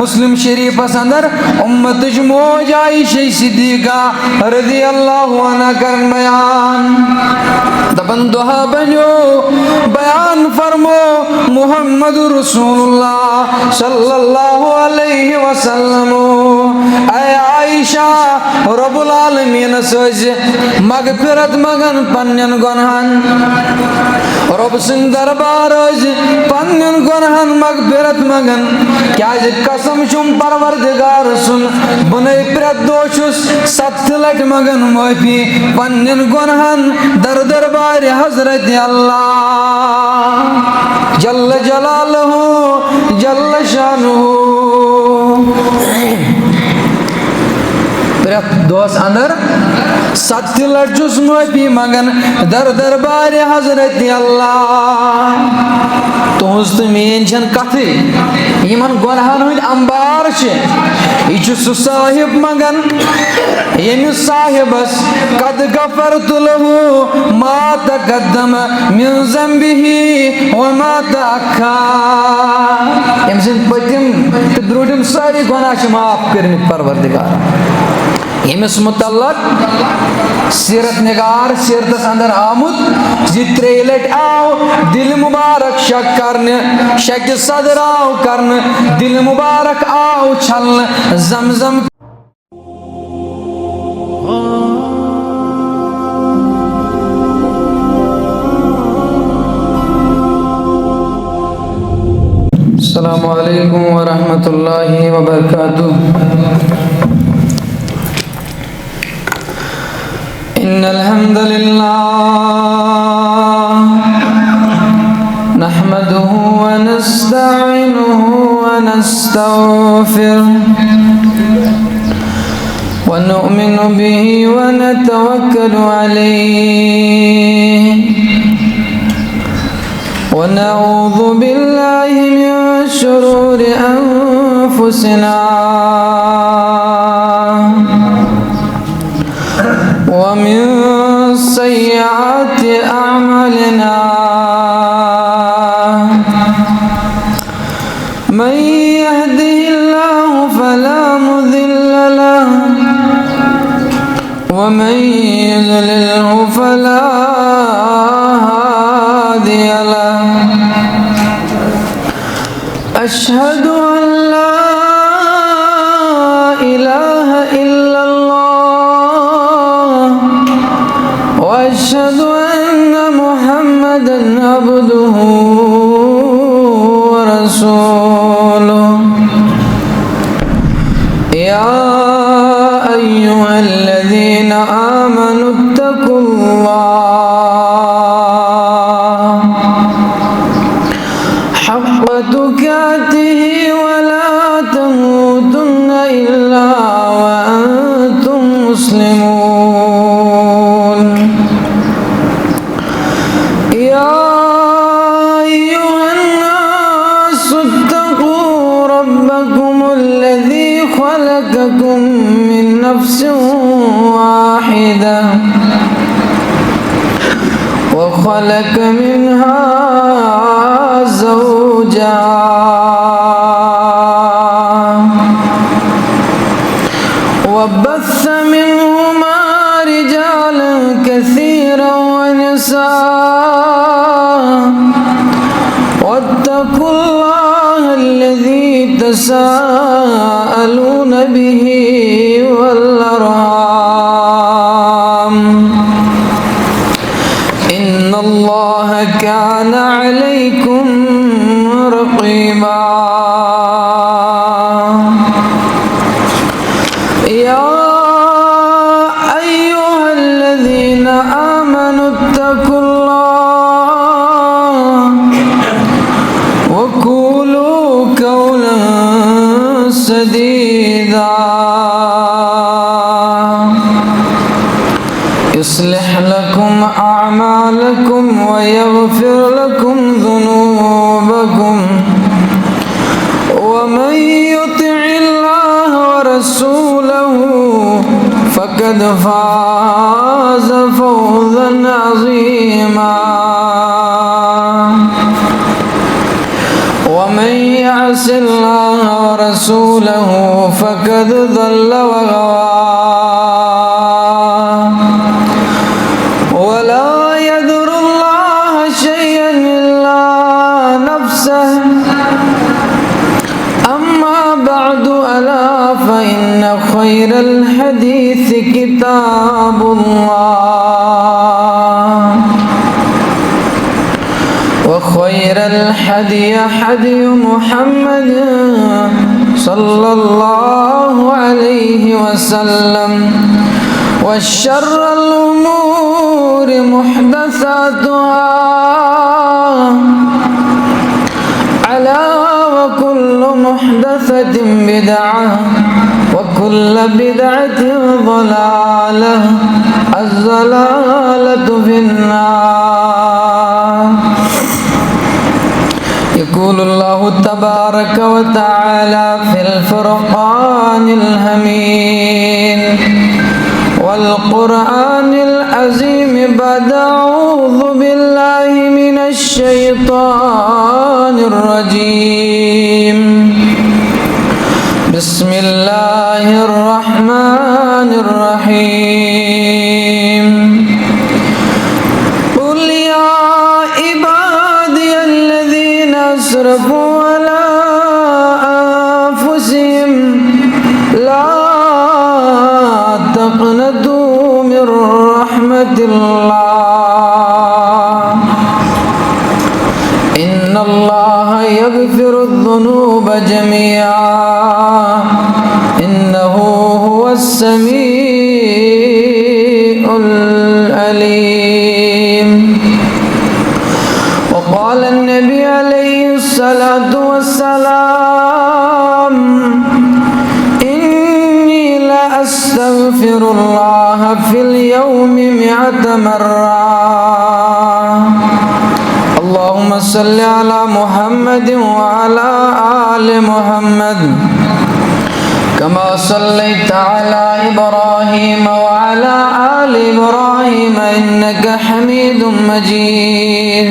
مسلم شریف اندر امت موج عائشہ صدیقہ رضی اللہ عنہ کرن بیان دپن دہا بنو بیان فرمو محمد رسول اللہ صلی اللہ علیہ وسلم اے عائشہ رب العالمین سوز مغفرت مگن پنن گنہن رب سن دربار پنن گنہن مغفرت مگن کیا قسم شم پروردگار سن بنے پرت دوشس 7 لٹ مگن معافی پنن گنہن در دربار حضرت اللہ جل جلالہ جل شانہ پرت دوس اندر 7 لٹ جس معافی مگن در دربار حضرت اللہ تہذ تو مین چھن کتھے یمن گناہن ہند انبار یہ سہ صاحب مگن یمس صاحبس قد غفرت له ما تقدم من ذنبه وما تأخر یم سن پتم تو برودم ساری گناہ معاف کرن پروردگار یمس متعلق سیرت نگار سیرتس اندر آمد زی 3 لٹ آو دل مبارک شک کرنے شک صدر آو کرنے دل مبارک آو چھلنے زمزم السلام علیکم ورحمۃ اللہ وبرکاتہ إن الحمد لله نحمده ونستعينه ونستغفره ونؤمن به ونتوكل عليه ونعوذ بالله من شرور أنفسنا ومن سيئات أعمالنا من يهده الله فلا مضل له ومن يضلله فلا هادي له أشهد أن لا إله إلا الله وأشهد أن محمدا عبده ورسوله يا أيها الذين آمنوا اتقوا الله حق تقاته ولا تموتن إلا وأنتم مسلمون يا أيها الناس اتقوا ربكم الذي خلقكم من نفس واحدة وخلق منها زوجها وبث منهما رجالا كثيرا ونساء واتقوا الله الذي تساءلون به والأرحام إن الله كان عليكم رقيبا يا أيها الذين آمنوا اتقوا الله وقولوا قولا سديدا يصلح لكم أعمالكم ويغفر لكم ذنوبكم ومن يطع الله ورسوله فقد فاز فوزا عظيما ومن يعص الله ورسوله فقد ضل وغوى ولا يضر الله شيئا إلا نفسه أما بعد ألا فإن خير الحديث كتاب الله وخير الحدي حدي محمد صلى الله عليه وسلم وشر الأمور محدثاتها ألا وكل محدثة بدعة وكل بدعة ضلالة الضلالة في النار. يقول الله تبارك وتعالى في الفرقان الحميد والقرآن العظيم بعد أعوذ بالله من الشيطان الرجيم بسم الله الرحمن الرحيم قل يا عبادي الذين أسرفوا على أنفسهم لا تقنطوا من رحمة الله إن الله يغفر الذنوب جميعا إنه هو السميع العليم. وقال النبي عليه الصلاة والسلام إني لأستغفر الله في اليوم 100 مرة. اللهم صل على محمد وعلى آل محمد كما صليت على إبراهيم وعلى آل إبراهيم إنك حميد مجيد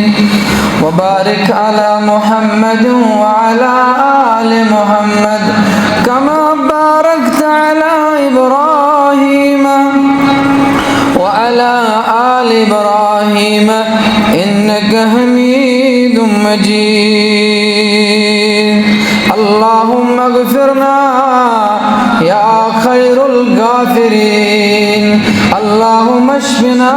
وبارك على محمد وعلى آل محمد كما باركت على إبراهيم وعلى آل إبراهيم إنك حميد مجيد. اللهم اغفرنا يا خير الغافرين. اللهم اشفنا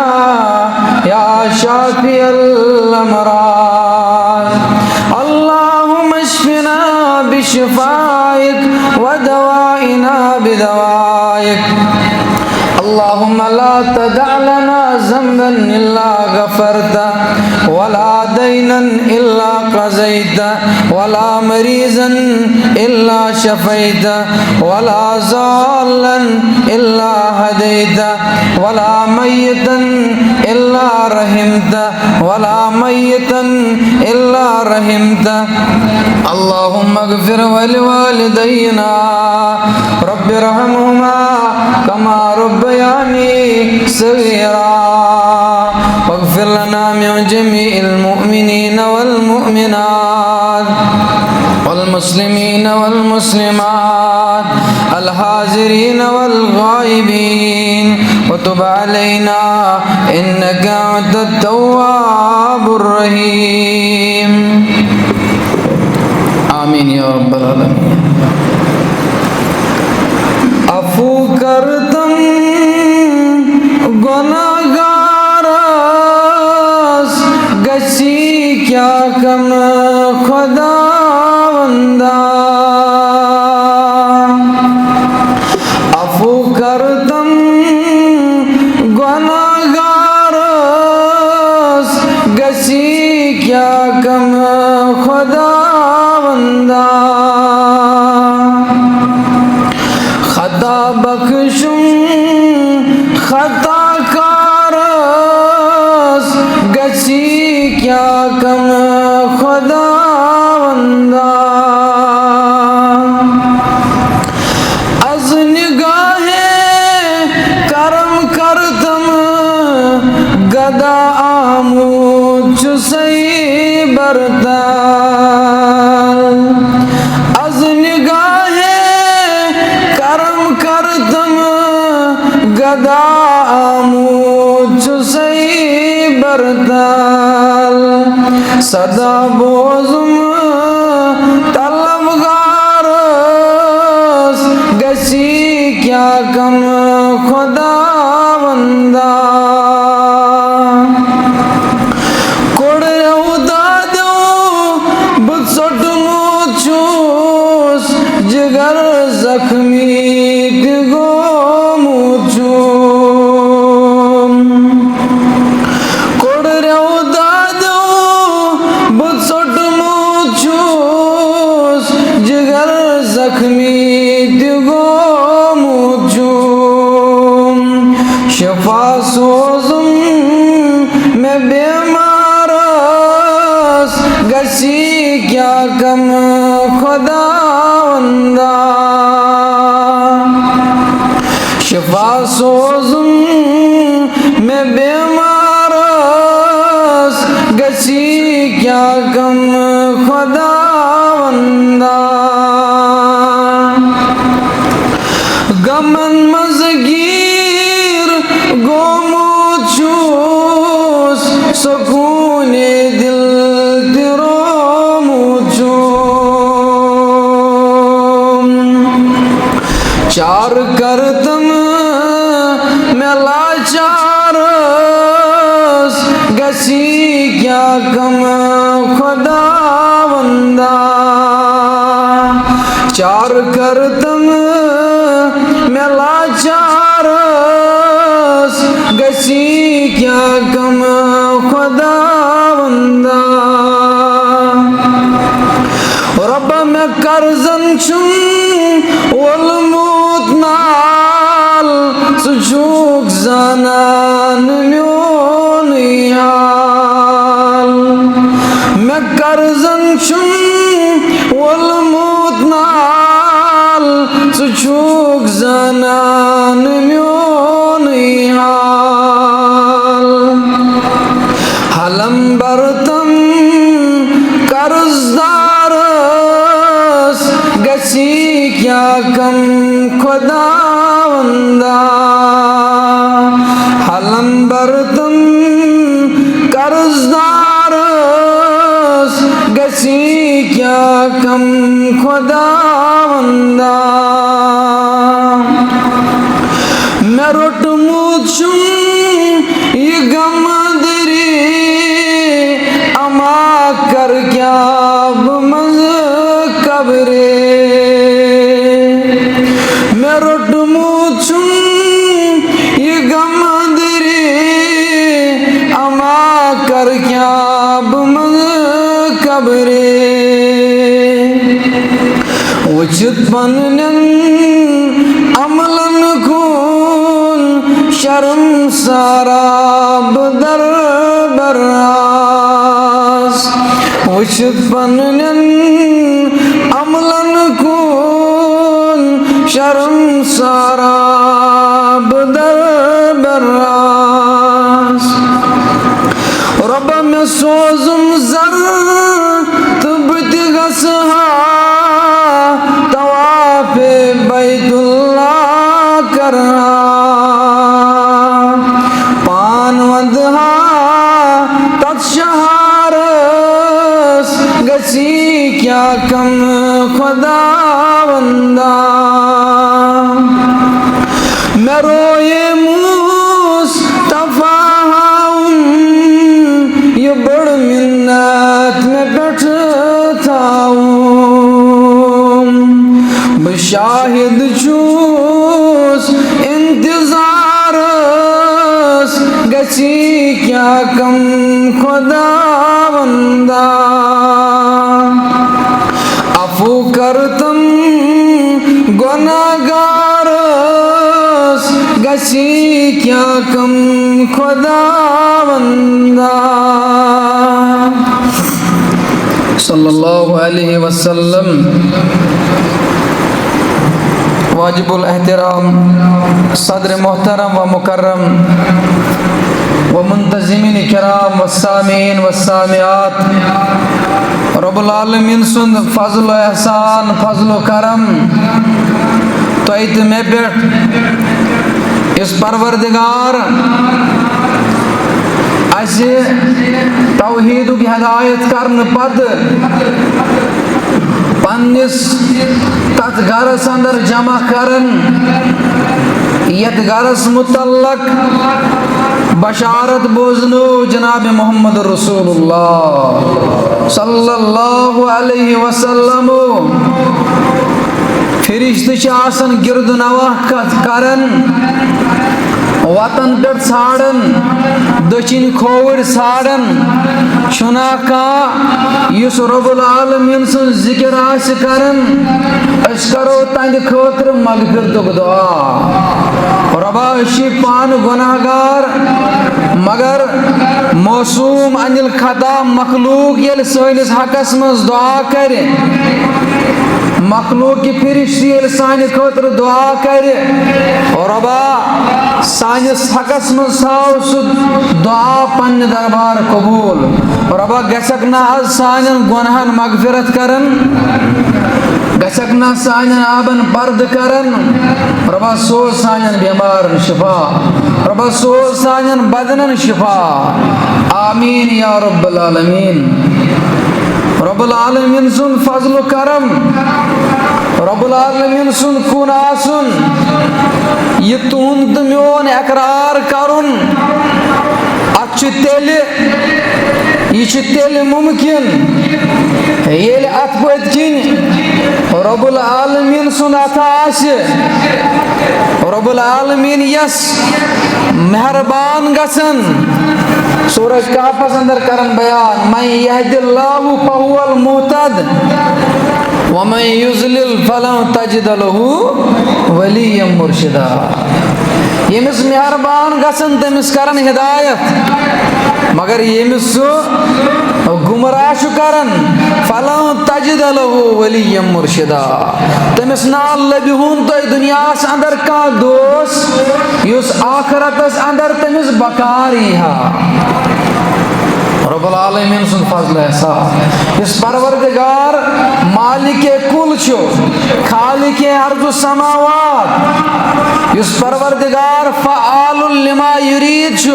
يا شافي الأمراض. اللهم اشفنا بشفائك ودوائنا بدوائك. اللهم لا تدع لنا ذنبا إلا غفرته ولا دينا إلا قضيته ولا مريضا إلا شفيته ولا ضالا إلا هديته ولا ميتا إلا رحمته ولا ميتا إلا رحمته. اللهم اغفر ولوالدينا رب ارحمهما كما ربياني صغيرا واغفر لنا من جميع المؤمنين والمؤمنات والمسلمين والمسلمات الحاضرين والغائبين وتب علينا إنك أنت التواب الرحيم. آمین یا رب العالمین. عفو کرتم گناہگارس گسی کیا کم خداوندا. عفو کرتم گناہگارس گسی کیا کم خداوندا. خطا بخشم خطا کارس گسی کیا کم خداوندا. از نگاہ کرم کرتم گدا آمود چسی برتن. صدا بوزم طلبگارس گسی کیا کم خدا بندہ کوڑیو دادو بسٹ موچوس جگر زخمی ڈگو موچو کوڑیو دادو بسٹ موچوس جگر زخمی ڈگو موچو شفا سوزم میں بیمارس گسی کیا کم خدا بندہ شفا سوزم میں بیمارس گسی کیا کم خدا بندہ غمن مزگیر گوموچوس سکون دل تروموچو چار کرتم میں لاچارس گسی کیا کم خدا بندہ چار کرتم میں لاچارس گسی کیا کم خدا بندہ رب میں کرزن چھن والموت نال سچوک زنان میون یال میں کرزن چھن والموت نال سچوک زنان میون یال حلم برتم قرضدارس گسی کیا کم خدا بندہ حلم برتم قرضدارس گسی کیا کم خدا بندہ میں رٹ موچوں یہ غم دری اما کر کیا بمز قبرے میں رٹ موچوں یہ غم دری اما کر کیا بمز قبرے وچت پنن عملن کون شرم ساراب در براس وچت پنن عملن کون شرم ساراب در براس رب میں سوزم زر تبت غسہا طواف بیت اللہ کرنا پان ودہا تت شہارس گسی کیا کم خدا بندہ میں روئے مصطفیٰ یہ بڑ منت میں بیٹھتا ہوں بشاہد چوس انتظارس گسی کیا کم خدا بندہ عفو کرتم گناہگارس گسی کیا کم خدا بندہ صلی اللہ علیہ وسلم واجب الاحترام صدر محترم و مکرم ومنتظمین کرام والسامعین والسامعات رب العالمین سند فضل و احسان فضل و کرم تو ایت میں بیٹھ اس پروردگار اسہِ توحیٖدُک ہدایت کرنہٕ پتہٕ پننِس تتھ گرس اندر جمع کرن یتھ گرس متعلق بشارت بوزنو جناب محمد رسول اللہ صلی اللہ علیہ وسلم فرشتہ چھِ آسان گرد نواح کرن وطن پہ ژھانڈن دچھن کھوور ژھانڈن چھُنا کانٛہہ یُس رب العالمین سُنٛد ذکر آسہِ کران أسۍ کرو تہنٛدِ خٲطرٕ مغفرتُک دعا رۄبا أسۍ چھِ پانہٕ گۄناہ گار مگر معصوٗم انہِ الخطا مخلوق ییٚلہِ سٲنِس حقس منٛز دعا کرِ مخلوق کی فرشتہ ییٚلہِ سانہِ خٲطرٕ دعا کرِ رۄبا سانِس حقس منٛز تھاو سُہ دعا پننہِ دربار قبوٗل رۄبا گژھکھ نہ حظ سانٮ۪ن گۄنہن مغفرت کرن گژھکھ نہ سانٮ۪ن آبن پردٕ کرن رۄبا سوز سانٮ۪ن بٮ۪مارن شفا رۄبا سوز سانٮ۪ن بدنن شفا آمیٖن یا رب العالمیٖن رب العالمین سُنٛد فضل و کرم رب العالمین سُنٛد کُن آسُن یہ تُہُنٛد تہٕ میون اقرار کرُن اتھ چھُ تیٚلہِ مُمکِن ییٚلہِ اتھ پٔتۍ کِنۍ رب العالمین سُنٛد اتھٕ آسہِ رب العالمین یس مہربان گژھن سورہ کہفس اندر کرن بیان من یہد اللہ فہو المہتد ومن یضلل فلن تجد له ولیا مرشدا ییٚمِس مہربان گژھن تٔمِس کرن ہدایت مگر ییٚمِس سُہ گمراہ چھُ کران فلن تجد له ولیا مرشدا تٔمِس نا لبِہُن تۄہہِ دُنیاہس اندر کانٛہہ دوست یُس آخرتس اندر تٔمِس بکار یی ہا رب العالمین سُنٛد فضل احسان یُس پروردگار مالک کل چھُ خالق ارض السماوات یُس پروردگار فعال لما یرید چھُ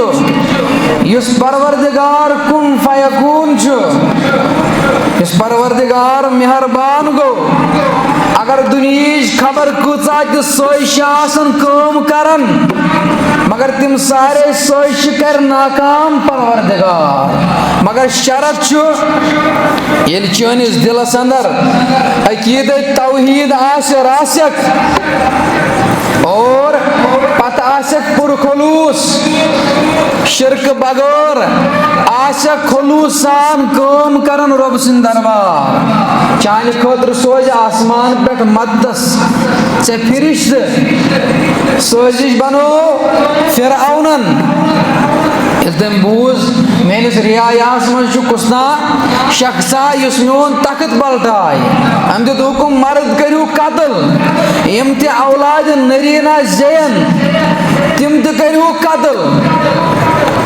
یُس پروردگار کن فیکون چھُ یُس پروردگار مہربان گوٚو اگر دُنہِچ خبر کۭژاہ تہِ سۄے چھِ آسان کٲم کران مگر تِم سارے سٲزشہِ کرِ ناکام پروردگار مگر شرط چھُ ییٚلہِ چٲنِس دِلس اندر عقیٖدے توحیٖد آسہِ راسِک اور پتہٕ آسٮ۪کھ پُر خلوٗص شرکہٕ بغٲر آسٮ۪کھ خلوٗص سان کٲم کران رۄب سٕنٛدِ دربار چانہِ خٲطرٕ سوزِ آسمان پٮ۪ٹھ مددس ژےٚ فرشتہٕ سٲزِش بنوو فرعونن ییٚلہِ تٔمۍ بوٗز میٲنِس رِعایاہس منٛز چھُ کُس تام شخصا یُس میون تخت پلٹایہِ أمۍ دیُت حُکُم مرد کٔرِو قتل یِم تہِ اولادِ نٔریٖن آسہِ زٮ۪ین تِم تہِ کٔرِو قتل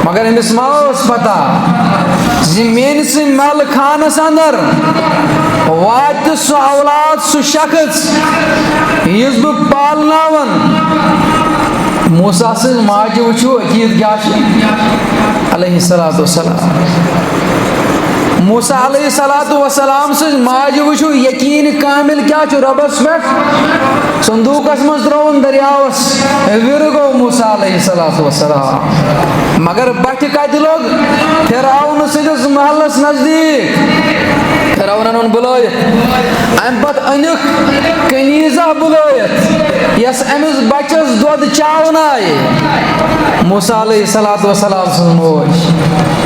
مگر أمِس ما ٲس پتہ زِ میٲنِسٕے محلہٕ خانس اندر واتہِ سُہ اولاد سُہ شخص یُس بہٕ پالناون موسیٰ سٕنٛز ماجہِ وٕچھِو عقیٖد کیٛاہ چھُ علیہ الصلوٰۃ والسلام موسیٰ علیہ الصلوٰۃ والسلام سٕنٛز ماجہِ وٕچھِو یقیٖن کامِل کیٛاہ چھُ رۄبس پٮ۪ٹھ صندوٗقس منٛز ترٛووُن دریاوس وِرٕ گوٚو موسیٰ علیہ الصلوٰۃ والسلام مگر بٹھِ کتہِ لوٚگ فرعون سٕنٛدِس محلس نزدیٖک فرعونن اوٚن بُلٲیِتھ امہِ پتہٕ أنِکھ کنیٖزہ بُلٲیِتھ یۄس أمِس بچس دۄد چاونایہِ موسیٰ علیہ الصلوٰۃ والسلام سٕنٛز موج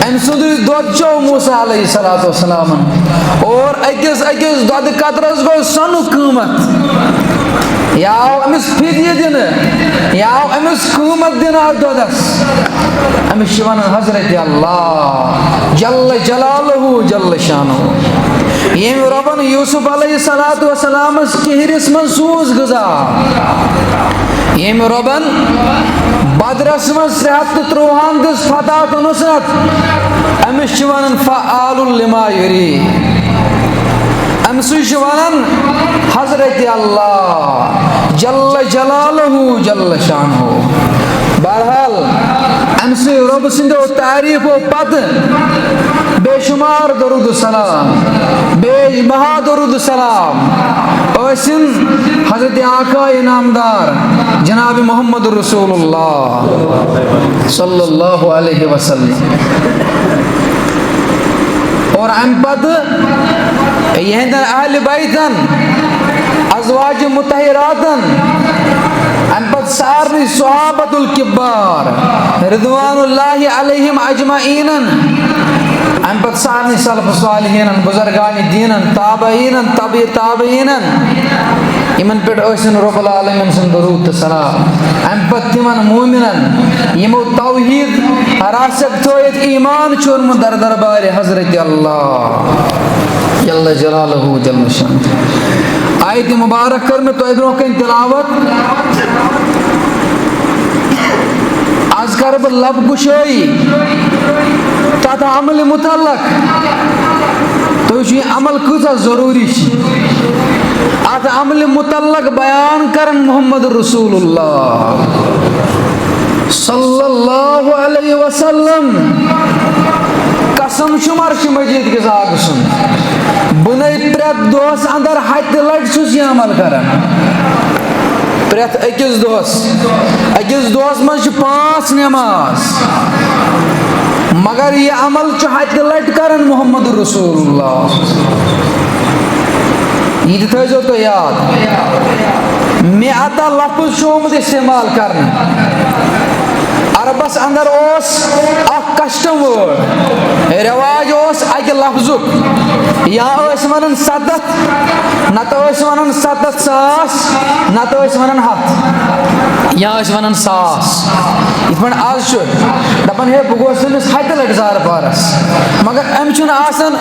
أمۍ سُنٛدُے دۄد چوٚو موسیٰ علیہ الصلوٰۃ والسلامن اور أکِس دۄدٕ قطرس گوٚو سۄنُک قۭمت یا آو أمِس فِدیہِ دِنہٕ یا آو أمِس قۭمت دِنہٕ اَتھ دۄدس أمِس چھِ ونان حضرت اللہ جل جلالہ جل شانہ ییٚمۍ رۄبن یوٗسف علیہ الصلوٰۃ والسلامس کِہرِس منٛز سوٗز غذا ییٚمۍ رۄبن بدرس منٛز 313 دِژ فتح تہٕ نُصرت أمِس چھِ ونان فعال لما یُریٖد أمۍ سُے چھِ ونان حضرت اللہ جل جلالہ جل شانہ بہرحال امہ سی رب سندو تعریف و پت بے شمار درود السلام بے بہا درود السلام اوسن حضرت آقا انعامدار جناب محمد رسول اللہ صلی اللہ علیہ وسلم اور ام پت یہ اہل بیتن ازواج مطہراتن ام پت سارنی صحابت الکبار رضوان اللہ علیہم اجمعین ام پت سارنی سلف صالحین بزرگان دین تابعین تبع تابعین یمن پہ رب العالمین سن درود سلام ام پت تمن مومنن یمو توحید راسک تھویت ایمان چورم در دربار حضرت اللہ جل جلالہ جل شانہ آیت مبارک کر میں تو ادھروں کن تلاوت آج کر بر لب گشوئی تات عمل متعلق تو یہ عمل کتا ضروری چی آت عمل متعلق بیان کرن محمد رسول اللہ صلی اللہ علیہ وسلم قسم شمار مجید کے زاگ سن بنائی پریت دوس اندر ہاتھ لٹ سوس یہ عمل کرن پریت اکیس دوس من 5 نماز مگر یہ عمل ہاتھ لٹ کرن محمد رسول اللہ یہ تھو تو یاد میں آتا لفظ شومد استعمال کرن عربس اندر اوس اخ کسٹم ورڈ رواج اوس اکہ لفظک یا اوس ونن 7 نت اوس ونن 7 ساس نت اوس ونن 7 یا اوس ونن ساس یت پن آز دپن ہے بہ گوس تمس 7 لٹ زار پارس مگر ام چھن آسان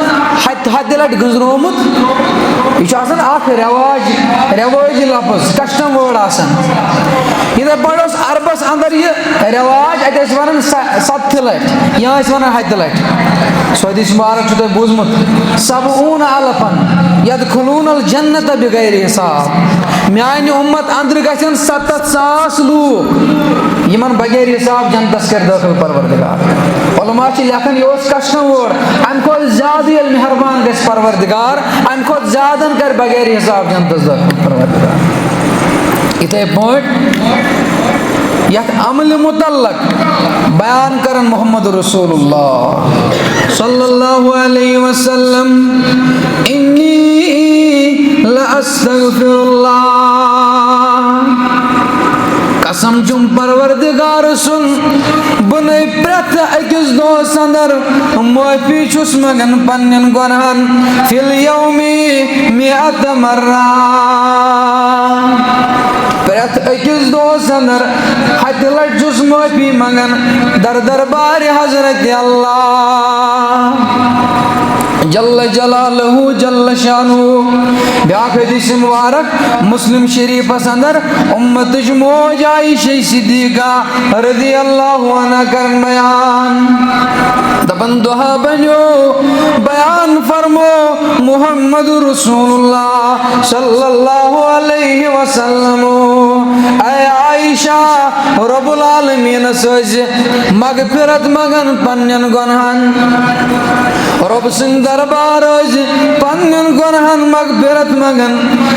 7 لٹ گزرومت یہ آسان اخ رواج لفظ کسٹم ورڈ آسان یہ بڑوس عربس اندر یہ رواج اتس ونان 7 لٹ یا ونان 7 لٹ سو حدیث مبارک چھو تہ بوزمت 70,000 یدخلون الجنت بغیر حساب میانہ امت اندر گژھن 7,000 لوگ یمن بغیر حساب جنتس کر داخل پروردگار علماء چھ لکھن یہ اس کسٹم ورڈ ام کھت زیادہ یل مہربان گژھِ پروردگار ام کھت زیادن کر بغیر حساب جنتس داخل پروردگار اتھے پٲٹھۍ یت عمل متعلق بیان کرن محمد رسول اللہ صلی اللہ علیہ وسلم انی لاستغفر اللہ قسم چم پروردگار سن بنائی پرت اکس دوس اندر معافی چھس مگن پنن گناہن فی الیومی 100 مرہ پرت اکس دوس اندر 7 لٹ چھس معافی مگن در دربار حضرت اللہ جل جلالہ جل شانہ بیاکھ حدیث مبارک مسلم شریف اندر امت موج عائشہ صدیقہ رضی اللہ عنہ کرن بیان دپن دعا بنو بیان فرمو محمد رسول اللہ صلی اللہ علیہ وسلم اے عائشہ رب العالمین سوز مغفرت مگن پنن گناہن رب سن دربار پنن گناہن مغفرت مگن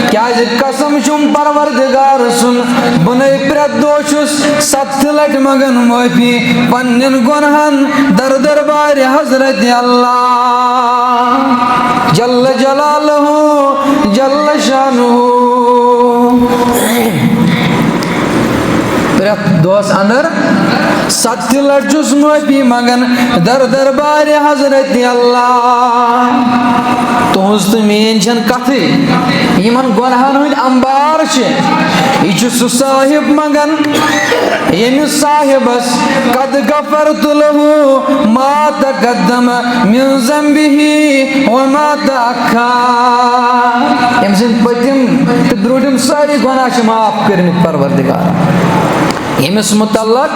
کیا قسم چم پروردگار سن بنائی پرت دوچس 7 لٹ مگن معافی پنن گناہن در دربار حضرت اللہ جل جلالہ جل شانہ پرت دوس اندر 7 لٹ چھس معافی مگن در دربار حضرت اللہ تہذ تو مین چھن کتھے یمن گناہن ہند انبار یہ سہ صاحب مگن یمس صاحبس قد غفرت له ما تقدم من ذنبه وما تأخر یم سن پتم تو بروٹم ساری گناہ معاف کرمت پروردگار ییٚمِس متعلق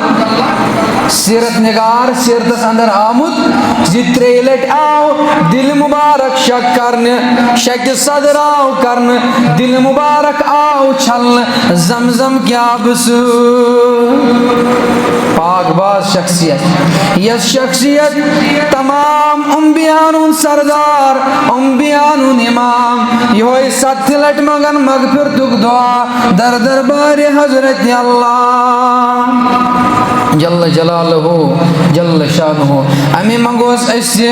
سیرت نگار سیرتس اندر آمُت زِ 3 لٹہِ آو دِلہِ مُبارک شک کرنہٕ شکہِ صدر آو کرنہٕ دِلہِ مُبارک آو چھلنہٕ زمزم کہِ آبہٕ سۭتۍ پاک باز شخصیت یس شخصیت تمام انبیاءن ہُنٛد سردار انبیاءن ہُنٛد امام یہوے 7 لٹہِ منگن مغفرتُک دعا در دربارِ حضرت اللہ جل جلالہ جل شانہ امی منگوس اسہِ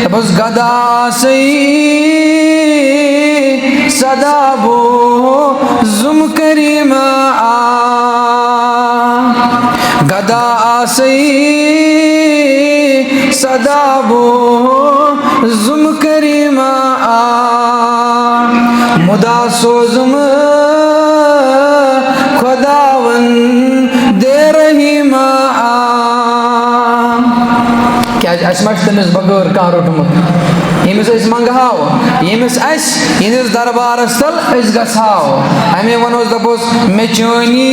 دپوس گدا سئی صدا بو زم کریم آ گدا آسئی صدا بو زم کریم آ مدا سوزم خداون دے رحیم آ کیا اس ما تمس بغیر کان روٹمت یمس اس منگہاو یمس اس یہندس دربارس تل اس گژھاو امی ونوس دپوس مے چونی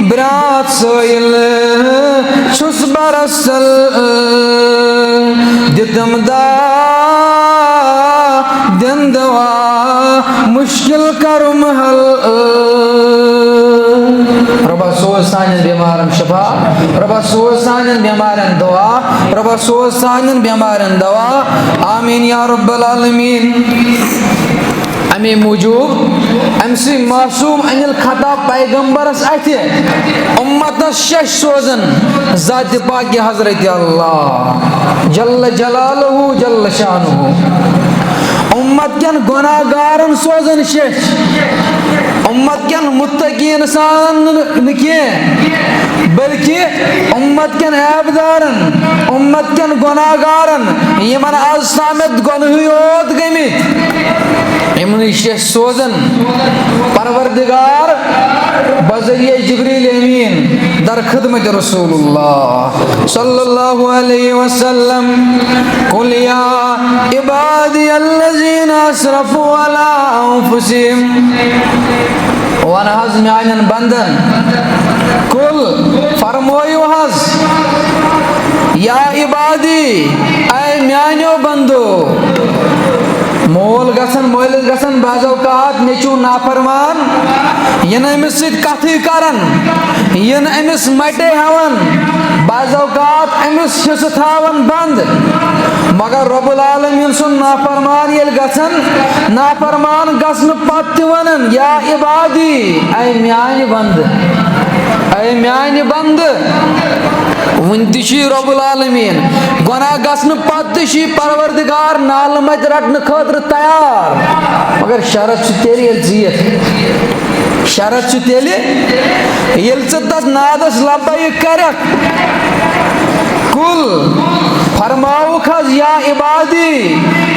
برات سویل چھس برسل دتم دا دن دوا مشکل کرم حل ربا سوز سانین بیمارن شفا ربا سوز سانین بیمارن دعا ربا سوز سانین بیمارن دوا آمین یا رب العالمین امی موجود امسی معصوم ان الخطا پیغمبرس اتھے امتس 6 سوزن ذات پاک حضرت اللہ جل جلالہ جل شانہ امت کین گناہ گارن سوزن 6 امت کین متقین سان نکی بلکہ امت کین عیبدارن امت کین گناہ گارن یمن آز تامت گنہی یوت گمت یمن 6 سوزن پروردگار بذریعہ جبریل امین در خدمت رسول اللہ صلی اللہ علیہ وسلم قل یا عبادی الذین اسرفوا علی انفسہم ون حظ میانن بندن کل فرمویو حظ یا عبادی اے میانیو بندو مول گژھن مٲلِس گژھن بعض اوقات نیچو نافرمان ین أمِس سۭتۍ کتھٕے کران ین أمِس مٹے ہاوان بعض اوقات أمِس حصہٕ تھاوان بند مگر رب العالمین سُنٛد نافرمان ییٚلہِ گژھن نافرمان گژھنہٕ پتہٕ تہِ ونان یا عبادی اے میانہِ بندٕ اے میانہِ بندٕ ون تھی رب العالمین گناہ گژھنہٕ پتہٕ تہِ چھی پروردگار نالہٕ متہِ رٹنہٕ خٲطرٕ تیار مگر شرط چھُ تیٚلہِ ییٚلہِ ژٕ یِکھ شرط چھُ تیٚلہِ ییٚلہِ ژٕ تتھ نادس لبیک کرکھ کل فرماوُکھ حظ یا عبادی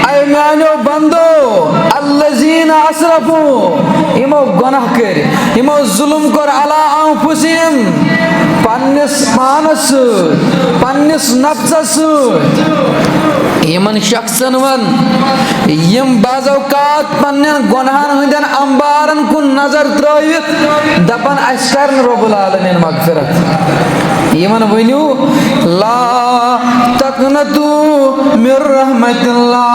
اے میانیو بندو الذین اسرفوا یمو گناہ کٔرۍ یمو ظلم کوٚر علی انفسہم پننس پانس سۭتۍ پننس نفسس سۭتۍ یمن شخصن ون یم بعض اوقات پنن گناہن ہندین انبارن کن نظر ترٲوِتھ دپان اسہِ کر نہٕ رب العالمین مغفرت یمن ؤنِو لا تقنطوا من رحمت اللہ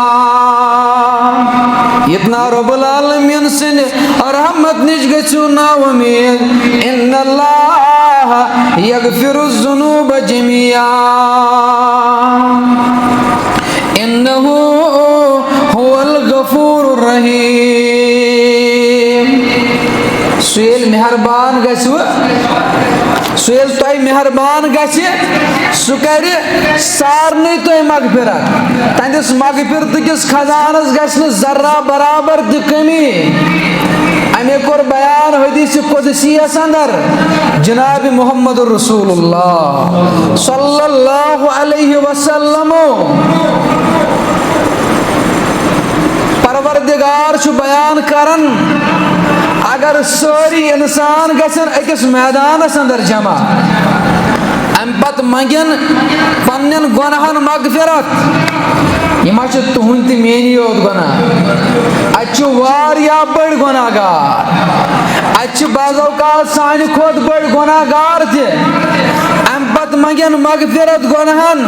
اتنا رب العالمین سٕنٛدِ رحمت نش گژھِو نا اُمید ان اللہ یغفر الذنوب جميعا انہ هو الغفور الرحیم سُہ مہربان گژھِ سُہ ییٚلہِ تۄہہِ مہربان گژھِ سُہ کرِ سارنٕے تۄہہِ مغفرت تہنٛدِس مغفرتہٕ کِس خزانس گژھِ نہٕ ذرا برابر تہِ کمی امی کوٚر بیان حدیث قدسی یس اندر جناب محمد رسول اللہ صلی اللہ علیہ وسلم پروردگار چھُ بیان کران اگر سٲری انسان گژھن أکِس میدانس اندر جمع امہِ پتہٕ منگن پننٮ۪ن گۄنہن مغفرت یِم چھِ تُہنٛدۍ تہِ میٲنی یوت گۄناہ اتہِ چھِ واریاہ بٔڑۍ گۄناہ گار اتہِ اس بعض اوقات سانہ کھوت بڑ گناہ گار تہ ام پت منگن مغفرت گناہن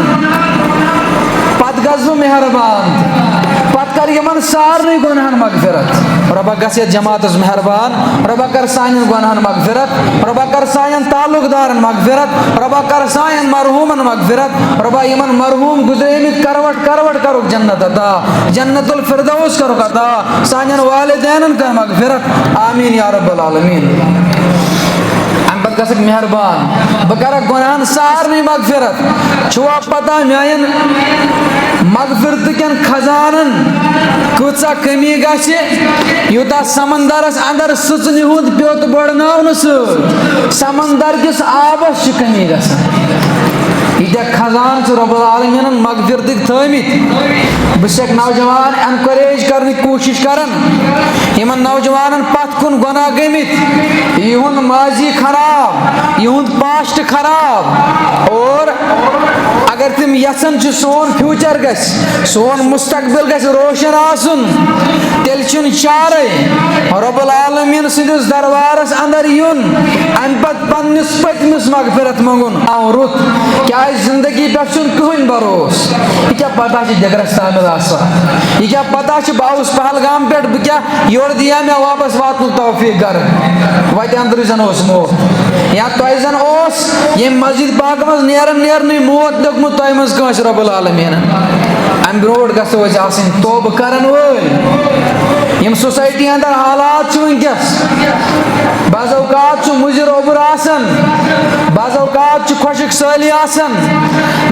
پت گژھ بہ مہربان پت کر یمن سارنی گناہن مغفرت ربا گژھ یتھ جماعتس مہربان ربا کر سانین گناہن مغفرت ربا کر سانین تعلق دارن مغفرت ربا کر سانین مرحومن مغفرت ربا یمن مرحوم گزریمت کروٹ کروٹ کرو جنت عطا جنت الفردوس کرو عطا سانین والدینن کر مغفرت آمین یا رب العالمین ام پت گژھک مہربان بہ کرک گناہن سارنی مغفرت چھوا پتہ میان مغفرت کن خزانن کۭژاہ کمی گژھِ یوتاہ سمندرس اندر سٕژنہِ ہُنٛد پیوٚت بڑناونہٕ سۭتۍ سمندر کِس آبس چھِ کمی گژھان ییٖتیاہ خزان چھِ رۄب العالمیٖنن مغفرتٕکۍ تھٲمٕتۍ بہٕ چھُسکھ نوجوان اٮ۪نکوریج کرنٕچ کوٗشش کران یِمن نوجوانن پتھ کُن گۄناہ گٔمٕتۍ یِہُنٛد ماضی خراب یِہُنٛد پاسٹ خراب اور اگر تِم یژھان چھِ سون فیوٗچر گژھِ سون مستقبل گژھِ روشن آسُن تیٚلہِ چھُنہٕ چارے رۄب العالمیٖن سٕنٛدِس دربارس اندر یُن امہِ پتہٕ پننِس پٔتمِس مغفرت منٛگُن رُت کیازِ زندگی پٮ۪ٹھ چھُنہٕ کٕہٕنۍ بروسہٕ یہِ کیاہ پتہ چھِ دِگرس تامِل آسان یہِ کیاہ پتہ چھِ بہٕ آوُس پہلگام پٮ۪ٹھ بہٕ کیاہ یورٕ دِیا مےٚ واپس واتنُک توفیٖق گرٕ وتہِ اندرٕے زن اوس موت یا تۄہہِ زن اوس ییٚمہِ مسجد پاک منٛز نیرنٕے موت لیوٚکھمُت تۄہہِ منٛز کٲنٛسہِ رۄب العالمیٖنن امہِ برونٛٹھ گژھو أسۍ آسٕنۍ توبہٕ کرن وٲلۍ یِم سوسایٹی اندر حالات چھِ وٕنکیٚس بعض اوقات چھُ مُضِر اوٚبُر آسان بعض اوقات چھُ خۄشِک سٲلی آسان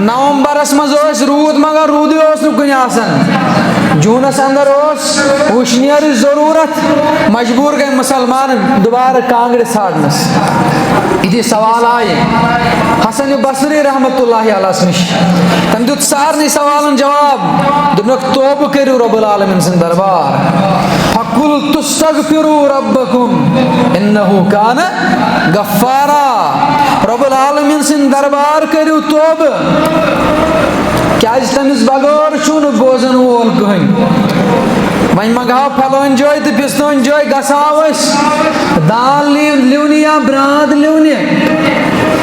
نومبرس منٛز ٲسۍ روٗد مگر روٗدٕے اوس نہٕ کُنہِ آسان جوٗنس اندر اوس وٕشنیرٕچ ضروٗرت مجبوٗر گٔے مُسلمان دُبارٕ کانٛگرِ ژھانڈنس یِتھی سوال آیہِ حسن بصری رحمتہ اللہ علیہس نِش تٔمۍ دیُت سارنٕے سوالن جواب دوٚپنکھ توبہٕ کٔرِو رۄب العالمیٖن سُنٛد دربار فقُلتُ استغفروا ربکم انہ کان غفارا رۄب العالمیٖن سٕنٛدِ دربار کٔرِو توبہٕ کیازِ تٔمِس بغٲر چھُنہٕ بوزن وول کٕہٕنۍ وۄنۍ منگہاو پھلٲنۍ جایہِ تہٕ پِستٲنۍ جایہِ گژھاو أسۍ دال لِونہِ یا برٛانٛد لِونہِ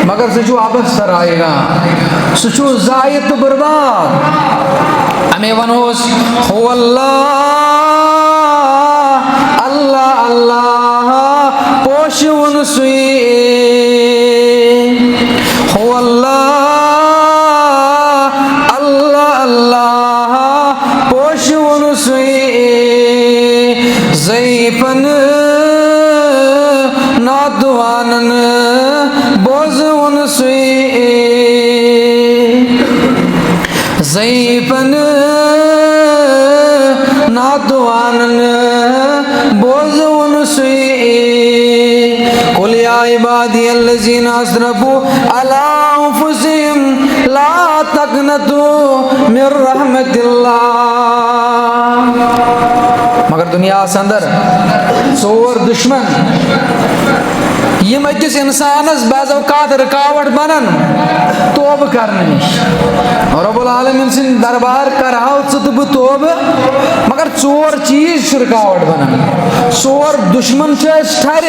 مگر سُہ چھُ واپس سرایے گا سُہ چھُ ضایع تہٕ برباد امی ونہوس ہو اللہ اللہ اللہ پوشوُن سُے ہو اللہ اللہ اللہ پوشوُن سُے ضعیفن نادوانن بوزوُن سُے ضعیفن نادوانن بوزوُن سُے قل یا عبادی الذین اسرفوا علی انفسہم لا تقنطوا من رحمت اللہ مگر دنیاہس اندر ژور دشمن یم أکِس انسانس بعض اوقات رکاوٹ بنان توبہٕ کرنہٕ نِش رۄب العالمیٖن سٕنٛدِ دربار کرہاو ژٕ تہٕ بہٕ توبہٕ مگر ژور چیٖز چھِ رکاوٹ بنان ژور دشمن چھِ أسۍ ٹھرِ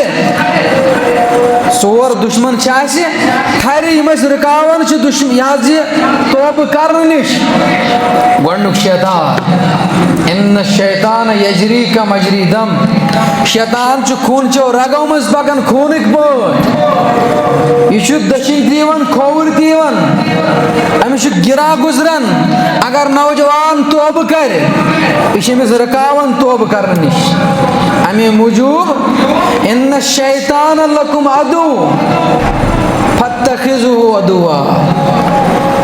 ژور دشمن چھِ اَسہِ ٹھرِ یِم أسۍ رُکاوان چھِ یہِ حظ یہِ توبہٕ کرنہٕ نِش گۄڈنیُک شیطان اِنَّ الشیطان یجری کا مجری دم شیطان چھُ خوٗنچو رگو منٛز پکان خوٗنٕکۍ پٲٹھۍ یہِ چھُ دٔچھِنۍ تہِ یِوان کھووُر تہِ یِوان أمِس چھُ گِرا گُزران اگر نوجوان توبہٕ کرِ یہِ چھِ أمِس رُکاوان توبہٕ کرنہٕ نِش امی موٗجوٗب اِنَّ الشیطان لکم عدو فاتخذوہ عدوا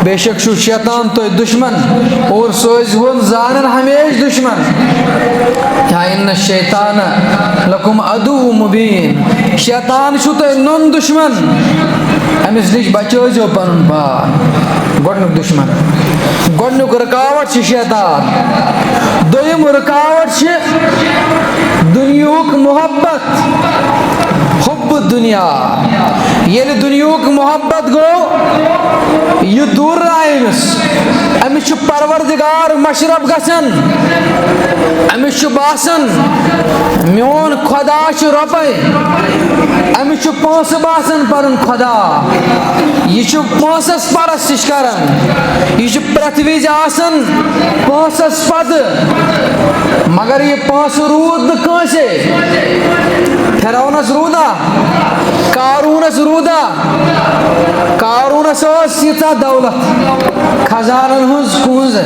بے شک چھُ شیطان تۄہہِ دُشمن اور سوزہون زانن ہمیشہِ دُشمن یا اِنَّ الشیطان لکم عدو مبیٖن شیطان چھُ تۄہہِ نوٚن دُشمن أمِس نِش بچٲیزیو پنُن پان گۄڈنیُک دُشمن گۄڈنیُک رُکاوٹ چھِ شیطان دوٚیِم رُکاوٹ چھِ دُنیہُک محبت حُبہٕ دُنیا ییٚلہِ دُنیہُک محبت گوٚو یہِ دوٗر آے أمِس چھُ پروردگار مشرف گژھان أمِس چھُ باسان میون خۄدا چھُ رۄپے أمِس چھُ پونٛسہٕ باسان پنُن خۄدا یہِ چھُ پونٛسس پرستش کران یہِ چھُ پرٛٮ۪تھ وِزِ آسان پونٛسس پتہٕ مگر یہِ پونٛسہٕ روٗد نہٕ کٲنٛسے فِرعونس روٗدا قارونس روٗدا قارونس ٲس ییٖژاہ دولت خزانن ہٕنٛز کُنٛز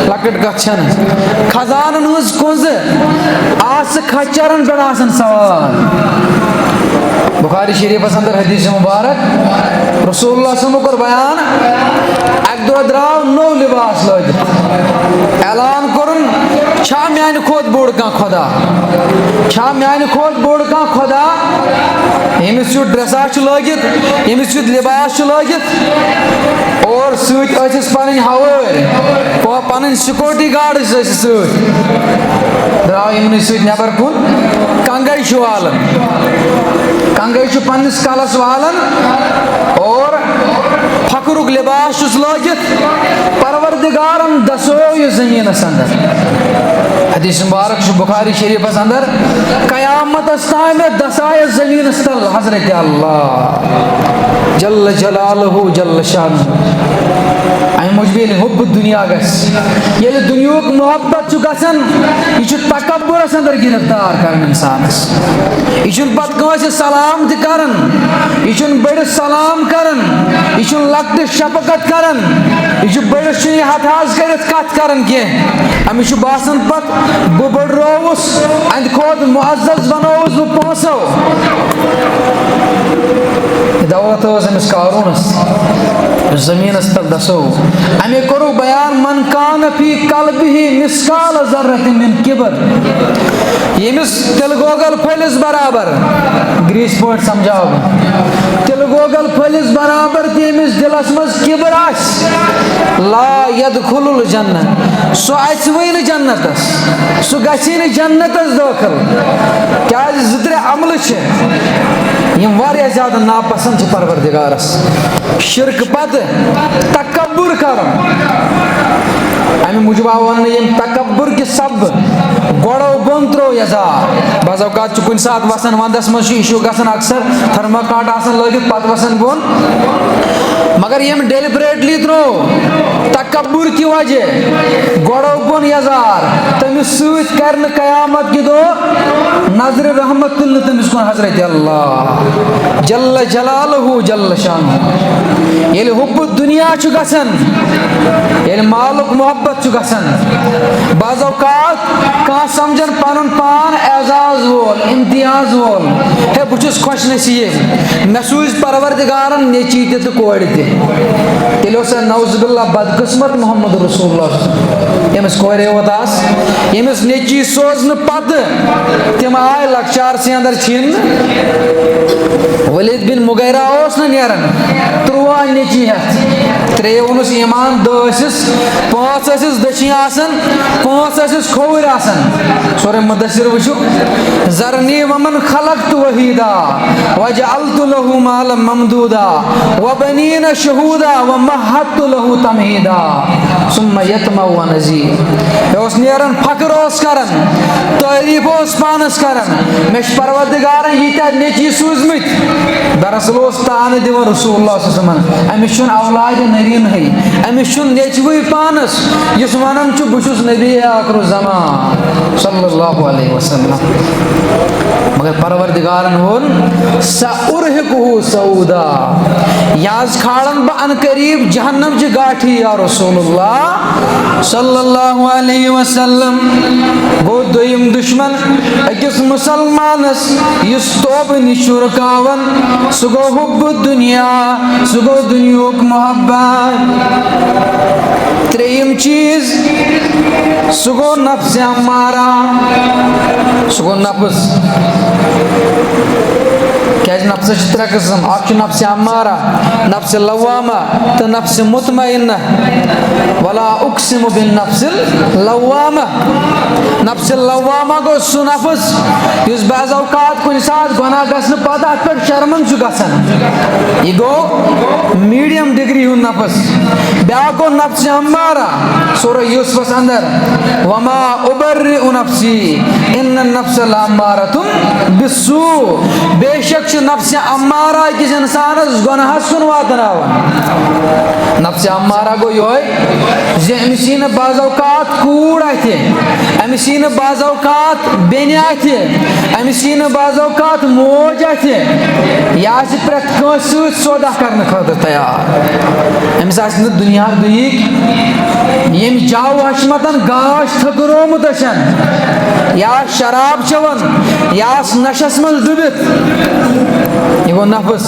لۄکٕٹ کتھ چھنہٕ خزانن ہٕنٛز کُنٛز آسہٕ کھچرن پٮ۪ٹھ آسان سوار بخاری شریفس اندر حدیث مبارک رسول اللہ صلی اللہ علیہ وسلم کوٚر بیان اکہِ دۄہ درٛاو نوٚو لباس لٲگِتھ اعلان کوٚرُن چھا میانہِ کھۄتہٕ بوٚڑ کانٛہہ خۄدا چھا میانہِ کھۄتہٕ بوٚڑ کانٛہہ خۄدا ییٚمِس یُتھ ڈرٛیسا چھُ لٲگِتھ ییٚمِس یُتھ لباس چھُ لٲگِتھ اور سۭتۍ ٲسِس پنٕنۍ ہوٲرۍ پنٕنۍ سِکیورٹی گاڈٕز ٲسِس سۭتۍ درٛاو یِمنٕے سۭتۍ نٮ۪بر کُن کنگَے چھُ والان کنگَے چھُ پننِس کلس والان اور فخرُک لباس چھُس لٲگِتھ پروردگارن دسوو یہِ زٔمیٖنس اندر حدیث مبارک چھُ بخاری شریفس اندر قیامتس تامہِ دسایس زٔمیٖنس تل حضرت اللہ جل جلالہ جل شانہ امہِ موٗجوٗب ییٚلہِ حُب دُنیا گژھِ ییٚلہِ دُنیہُک محبت چھُ گژھان یہِ چھُ تکبُرس اندر گرفتار کران انسانس یہِ چھُنہٕ پتہٕ کٲنٛسہِ سلام تہِ کران یہِ چھُنہٕ بٔڑِس سلام کران یہِ چھُنہٕ لۄکٹِس شفقت کران یہِ چھُ بٔڑِس چھُنہٕ یہِ ہتھاز کٔرِتھ کتھ کران کینٛہہ أمِس چھُ باسان پتہٕ بہٕ بٔڑرووُس اندِ کھۄتہٕ معزز بنووُس بہٕ پونٛسو یہِ دولت ٲس أمِس قارونس زٔمیٖنس تل دسوو اَمے کوٚرُکھ بیان من کان فی قلبہ مثقال ذرۃ من کبر ییٚمِس تِلہٕ گۄگل پھٔلِس برابر گریٖسۍ پٲٹھۍ سمجھاو بہٕ تِلہٕ گۄگل پھٔلِس برابر تہِ ییٚمِس دِلس منٛز کِبر آسہِ لا یدخل الجنہ سُہ اژوٕے نہٕ جنتس سُہ گژھی نہٕ جنتس دٲخل کیازِ زٕ ترٛےٚ عملہٕ چھِ یِم واریاہ زیادٕ ناپسنٛد چھِ پروردگارس شرکہٕ پتہٕ تکبُر کرُن امہِ موٗجوٗب آو وننہٕ ییٚمہِ تکبُر کہِ سببہٕ گۄڈو بۄن ترٛوو یزار بعض اوقات چھُ کُنہِ ساتہٕ وسان ونٛدس منٛز چھُ اِشوٗ گژھان اکثر تھرماکاٹ آسان لٲگِتھ پتہٕ وسان بۄن مگر ییٚمۍ ڈیلِبریٹلی ترٛوو تکبُر کہِ وجہ گۄڈو بۄن یزار تٔمِس سۭتۍ کرِ نہٕ قیامت کہِ دۄہ نظرِ رحمت تُلنہٕ تٔمِس کُن حضرت اللہ جل جلالہ جل شانہ ییٚلہِ حُب دُنیا چھُ گژھان ییٚلہِ مالُک محبت چھُ گژھان بعض اوقات کانٛہہ سمجھان پنُن پان اعزاز وول امتیاز وول ہے بہٕ چھُس خۄش نصیٖب مےٚ سوٗزۍ پروردگارن نیٚچی تہِ تہٕ کورِ تہِ تیٚلہِ اوس نعوذ باللہ بدقٕسمت محمد رسول اللہ ییٚمِس کورے یوت آسہٕ ییٚمِس نیٚچی سوزنہٕ پتہٕ تِم آے لۄکچارسٕے انٛدر چھِنہٕ ولید بن مغیرہ اوس نہٕ نیران 13 نیٚچی ہٮ۪تھ 3 ووٚنُس ایمان 2 ٲسِس 5 ٲسِس دٔچھِنۍ آسان 5 ٲسِس کھووٕرۍ آسان سورُے مُدثر وٕچھِو ذرنی ومن خلقت وحیدا وجعلت له مالا ممدودا وبنین شہودا ومہدت له تمہیدا ثم یطمع ونزید یہِ اوس نیران فخر اوس کران تعریٖف اوس پانس کران مےٚ چھِ پروردگارن ییٖتیاہ نیٚچی سوٗزمٕتۍ دراصل اوس تانہٕ دِوان رسول اللہ صلی اللہ علیہ وسلم أمِس چھُنہٕ اولادِ نریٖنٕے أمِس چھُنہٕ نیٚچوٕے پانس یُس ونان چھُ بہٕ چھُس نبی آخر الزمان صلی اللہ علیہ وسلم مگر پروردگارن ووٚن سأرہقہ سعودا یہِ حظ کھالن بہٕ ان قریب جہنم چہِ گاٹھی یا رسول اللہ صلی اللہ علیہ وسلم گوٚو دوٚیِم دُشمن أکِس مُسلمانس یُس توبہٕ نِش چھُ رُکاوان سُہ گوٚو حُب دُنیا سُہ گوٚو دُنیہُک محبت 3یِم چیٖز سُہ گوٚو نفسِ اَمارہ سُہ گوٚو نفس کیٛازِ نفسس چھِ ترٛےٚ قٕسم اکھ چھُ نفسِ امارہ نفسِ لوامہ تہٕ نفسِ مطمئنہ ولا اقسم بالنفس اللوامہ نفسِ لوامہ گوٚو سُہ نفس یُس بعض اوقات کُنہِ ساتہٕ گۄناہ گژھنہٕ پتہٕ اتھ پٮ۪ٹھ شرمنٛد چھُ گژھان یہِ گوٚو میٖڈیم ڈگری ہُنٛد نفس بیٛاکھ گوٚو نفسِ امارہ سورہ یوسفس اندر وما ابرئ نفسی ان النفس لامارۃ بالسوء بے شک چھُ نفسِ امارہ أکِس انسانس گۄناہس کُن واتناوان نفسِ امارہ گوٚو یِہوٚے زِ أمِس یی نہٕ بعض اوقات کوٗر اتھِ أمِس یی نہٕ بعض اوقات بیٚنہِ اتھِ أمِس یی نہٕ بعض اوقات موج اتھِ یہِ آسہِ پرٛٮ۪تھ کٲنٛسہِ سۭتۍ سودا کرنہٕ خٲطرٕ تیار أمِس آسہِ نہٕ دُنیا دُنہِکۍ ییٚمہِ جاو حشمتن گاش تھٔکرومُت ٲسِن یا شراب چٮ۪وان یا آسہِ نشس منٛز ڈُبِتھ یہِ گوٚو نفس